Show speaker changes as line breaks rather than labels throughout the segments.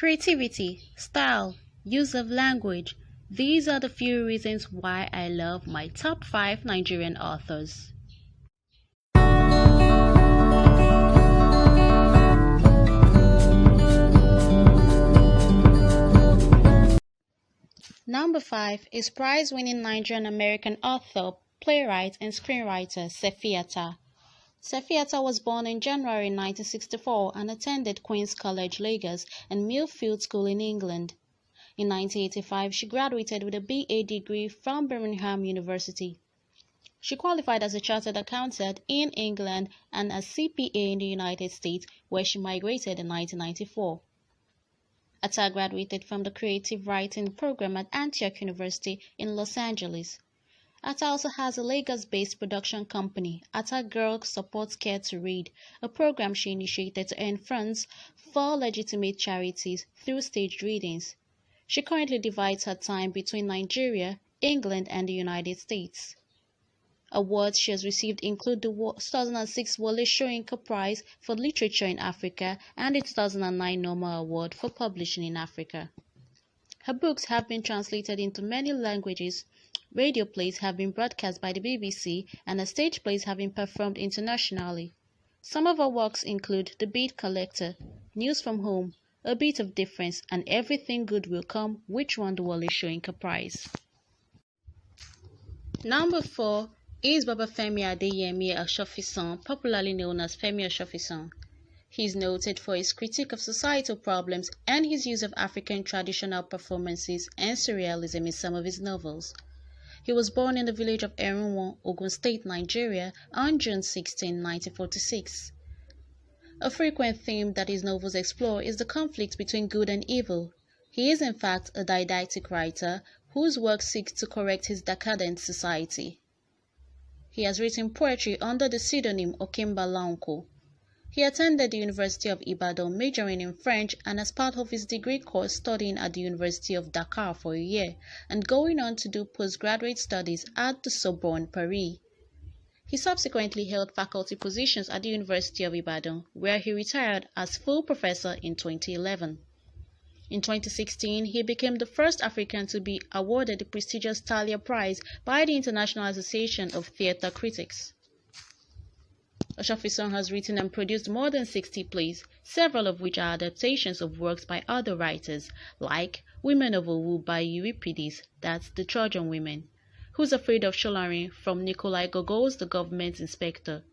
Creativity, style, use of language. These are the few reasons why I love my top 5 Nigerian authors. Number 5 is prize-winning Nigerian-American author, playwright, and screenwriter Sefi Atta. Sefi Atta was born in January 1964 and attended Queen's College, Lagos, and Millfield School in England. In 1985, she graduated with a BA degree from Birmingham University. She qualified as a chartered accountant in England and as CPA in the United States, where she migrated in 1994. Atta graduated from the creative writing program at Antioch University in Los Angeles. Atta also has a Lagos-based production company, Atta Girl Supports Care to Read, a program she initiated to earn funds for legitimate charities through staged readings. She currently divides her time between Nigeria, England, and the United States. Awards she has received include the 2006 Wole Soyinka Prize for Literature in Africa and the 2009 Norma Award for Publishing in Africa. Her books have been translated into many languages. Radio plays have been broadcast by the BBC, and her stage plays have been performed internationally. Some of her works include The Beat Collector, News from Home, A Bit of Difference, and Everything Good Will Come, which won the Wole Soyinka Prize. Number 4 is Babafemi Adeyemi Asofison, popularly known as Femi Asofison. He is noted for his critique of societal problems and his use of African traditional performances and surrealism in some of his novels. He was born in the village of Erunwon, Ogun State, Nigeria, on June 16, 1946. A frequent theme that his novels explore is the conflict between good and evil. He is in fact a didactic writer whose work seeks to correct his decadent society. He has written poetry under the pseudonym Okemba Laonko. He attended the University of Ibadan, majoring in French, and as part of his degree course studying at the University of Dakar for a year, and going on to do postgraduate studies at the Sorbonne, Paris. He subsequently held faculty positions at the University of Ibadan, where he retired as full professor in 2011. In 2016, he became the first African to be awarded the prestigious Thalia Prize by the International Association of Theatre Critics. Asofison has written and produced more than 60 plays, several of which are adaptations of works by other writers, like Women of Owu by Euripides, that's The Trojan Women, Who's Afraid of Sholarin from Nikolai Gogol's The Government Inspector,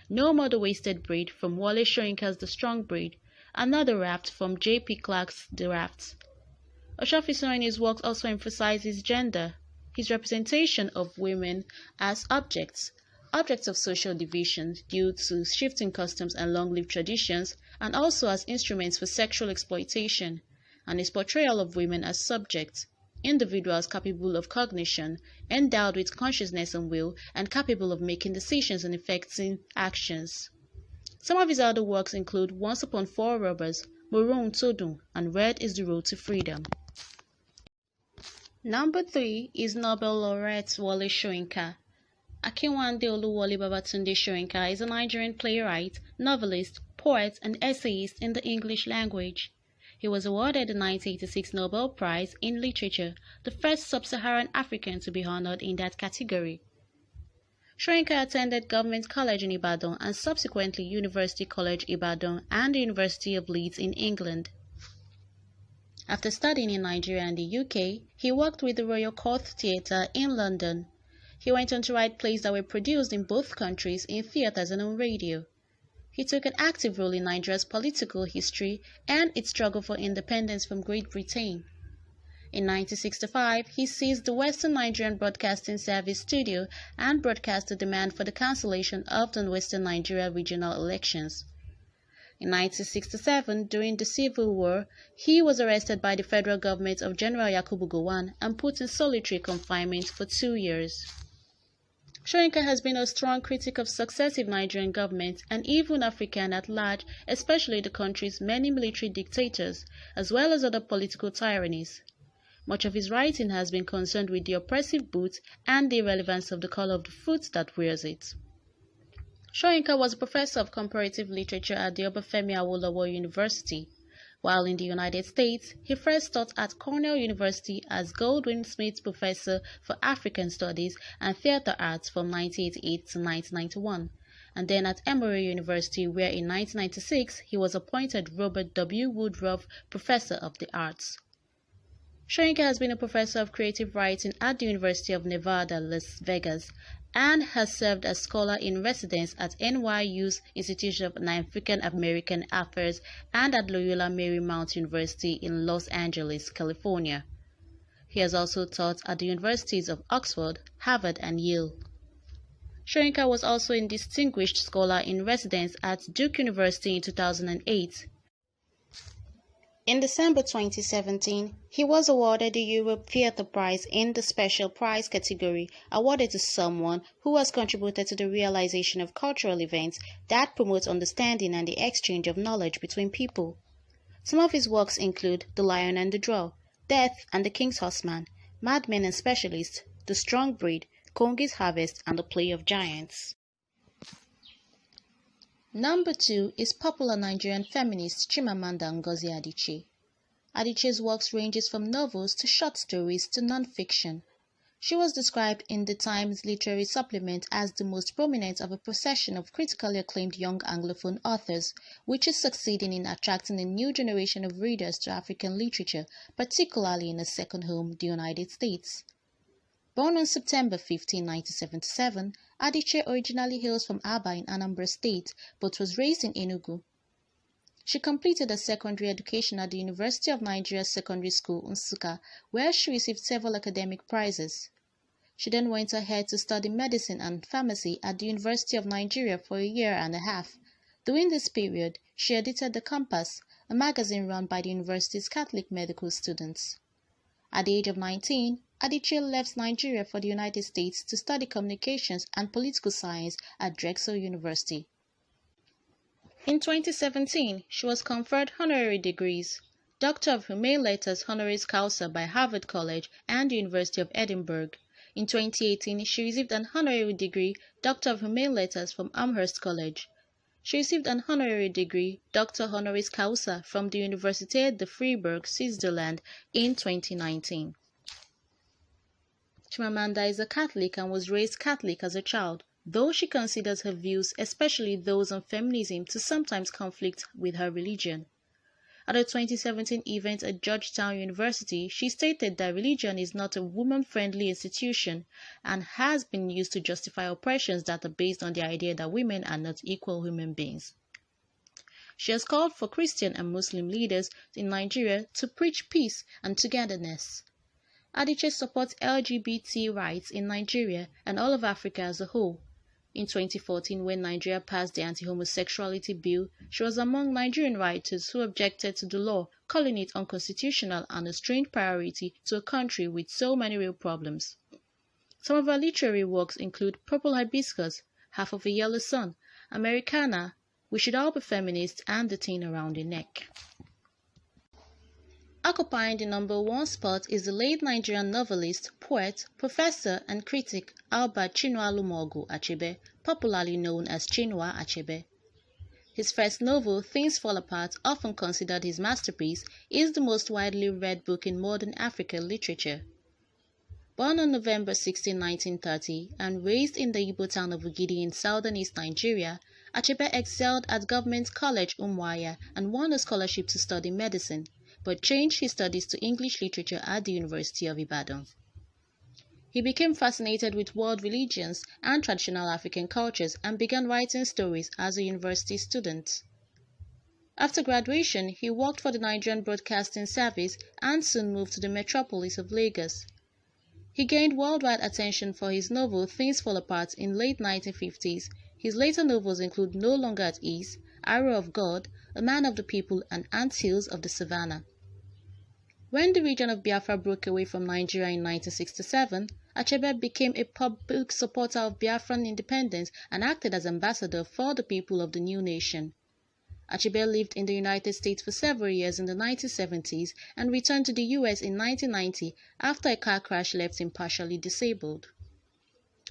No More the Wasted Breed from Wole Soyinka's The Strong Breed, Another Raft from J.P. Clark's The Rafts. Asofison in his works also emphasizes gender, his representation of women as objects of social division due to shifting customs and long-lived traditions, and also as instruments for sexual exploitation, and his portrayal of women as subjects, individuals capable of cognition, endowed with consciousness and will, and capable of making decisions and effecting actions. Some of his other works include Once Upon Four Robbers, Morun Todun, and Red is the Road to Freedom. Number 3 is Nobel laureate Wole Soyinka. Akinwande Oluwole Babatunde Soyinka is a Nigerian playwright, novelist, poet, and essayist in the English language. He was awarded the 1986 Nobel Prize in Literature, the first sub-Saharan African to be honored in that category. Soyinka attended Government College in Ibadan and subsequently University College Ibadan and the University of Leeds in England. After studying in Nigeria and the UK, he worked with the Royal Court Theatre in London. He went on to write plays that were produced in both countries in theatres and on radio. He took an active role in Nigeria's political history and its struggle for independence from Great Britain. In 1965, he seized the Western Nigerian Broadcasting Service studio and broadcast the demand for the cancellation of the Western Nigeria regional elections. In 1967, during the Civil War, he was arrested by the federal government of General Yakubu Gowon and put in solitary confinement for 2 years. Soyinka has been a strong critic of successive Nigerian governments and even African at large, especially the country's many military dictators, as well as other political tyrannies. Much of his writing has been concerned with the oppressive boot and the irrelevance of the color of the foot that wears it. Soyinka was a professor of comparative literature at the Obafemi Awolowo University. While in the United States, he first taught at Cornell University as Goldwin Smith Professor for African Studies and Theatre Arts from 1988 to 1991, and then at Emory University where in 1996 he was appointed Robert W. Woodruff Professor of the Arts. Soyinka has been a professor of creative writing at the University of Nevada, Las Vegas, and has served as scholar in residence at NYU's Institute of African American Affairs and at Loyola Marymount University in Los Angeles, California. He has also taught at the universities of Oxford, Harvard, and Yale. Soyinka was also a distinguished scholar in residence at Duke University in 2008. In December 2017, he was awarded the Europe Theatre Prize in the Special Prize category, awarded to someone who has contributed to the realization of cultural events that promote understanding and the exchange of knowledge between people. Some of his works include The Lion and the Draw, Death and the King's Horseman, Madmen and Specialists, The Strong Breed, Kongi's Harvest, and The Play of Giants. Number 2 is popular Nigerian feminist Chimamanda Ngozi Adichie. Adichie's works ranges from novels to short stories to non-fiction. She was described in the Times literary supplement as the most prominent of a procession of critically acclaimed young Anglophone authors, which is succeeding in attracting a new generation of readers to African literature, particularly in her second home, the United States. Born on September 15, 1977, Adichie originally hails from Aba in Anambra State, but was raised in Enugu. She completed her secondary education at the University of Nigeria Secondary School, Nsukka, where she received several academic prizes. She then went ahead to study medicine and pharmacy at the University of Nigeria for a year and a half. During this period, she edited The Compass, a magazine run by the university's Catholic medical students. At the age of 19, Adichie left Nigeria for the United States to study communications and political science at Drexel University. In 2017, she was conferred honorary degrees, Doctor of Humane Letters honoris causa by Harvard College and the University of Edinburgh. In 2018, she received an honorary degree, Doctor of Humane Letters from Amherst College. She received an honorary degree, Doctor honoris causa from the Universität de Freiburg, Switzerland in 2019. Chimamanda is a Catholic and was raised Catholic as a child, though she considers her views, especially those on feminism, to sometimes conflict with her religion. At a 2017 event at Georgetown University, she stated that religion is not a woman-friendly institution and has been used to justify oppressions that are based on the idea that women are not equal human beings. She has called for Christian and Muslim leaders in Nigeria to preach peace and togetherness. Adichie supports LGBT rights in Nigeria and all of Africa as a whole. In 2014, when Nigeria passed the anti-homosexuality bill, she was among Nigerian writers who objected to the law, calling it unconstitutional and a strange priority to a country with so many real problems. Some of her literary works include Purple Hibiscus, Half of a Yellow Sun, Americana, We Should All Be Feminists, and The Thing Around the Neck. Occupying the number 1 spot is the late Nigerian novelist, poet, professor, and critic Albert Chinua Lumogu Achebe, popularly known as Chinua Achebe. His first novel, Things Fall Apart, often considered his masterpiece, is the most widely read book in modern African literature. Born on November 16, 1930, and raised in the Igbo town of Ugidi in southern East Nigeria, Achebe excelled at Government College Umuahia and won a scholarship to study medicine, but changed his studies to English literature at the University of Ibadan. He became fascinated with world religions and traditional African cultures and began writing stories as a university student. After graduation, he worked for the Nigerian Broadcasting Service and soon moved to the metropolis of Lagos. He gained worldwide attention for his novel Things Fall Apart in late 1950s. His later novels include No Longer at Ease, Arrow of God, A Man of the People, and Antilles of the Savannah. When the region of Biafra broke away from Nigeria in 1967, Achebe became a public supporter of Biafran independence and acted as ambassador for the people of the new nation. Achebe lived in the United States for several years in the 1970s and returned to the US in 1990 after a car crash left him partially disabled.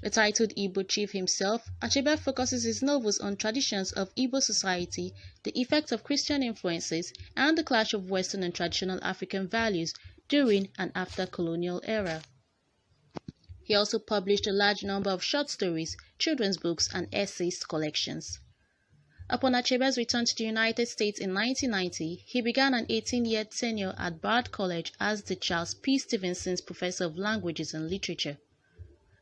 A titled Igbo chief himself, Achebe focuses his novels on traditions of Igbo society, the effect of Christian influences, and the clash of Western and traditional African values during and after colonial era. He also published a large number of short stories, children's books, and essays collections. Upon Achebe's return to the United States in 1990, he began an 18-year tenure at Bard College as the Charles P. Stevenson's Professor of Languages and Literature.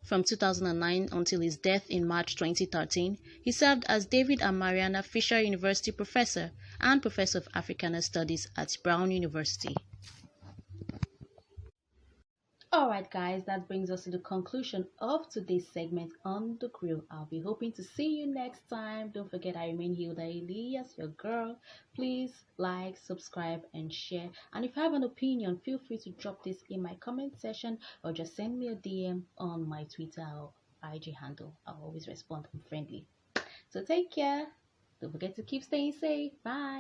From 2009 until his death in March 2013, he served as David and Mariana Fisher University Professor and Professor of Africana Studies at Brown University. Alright guys, that brings us to the conclusion of today's segment on the grill. I'll be hoping to see you next time. Don't forget I remain Hilda Elias, your girl. Please like, subscribe and share. And if you have an opinion, feel free to drop this in my comment section or just send me a DM on my Twitter or IG handle. I'll always respond. I'm friendly. So take care. Don't forget to keep staying safe. Bye.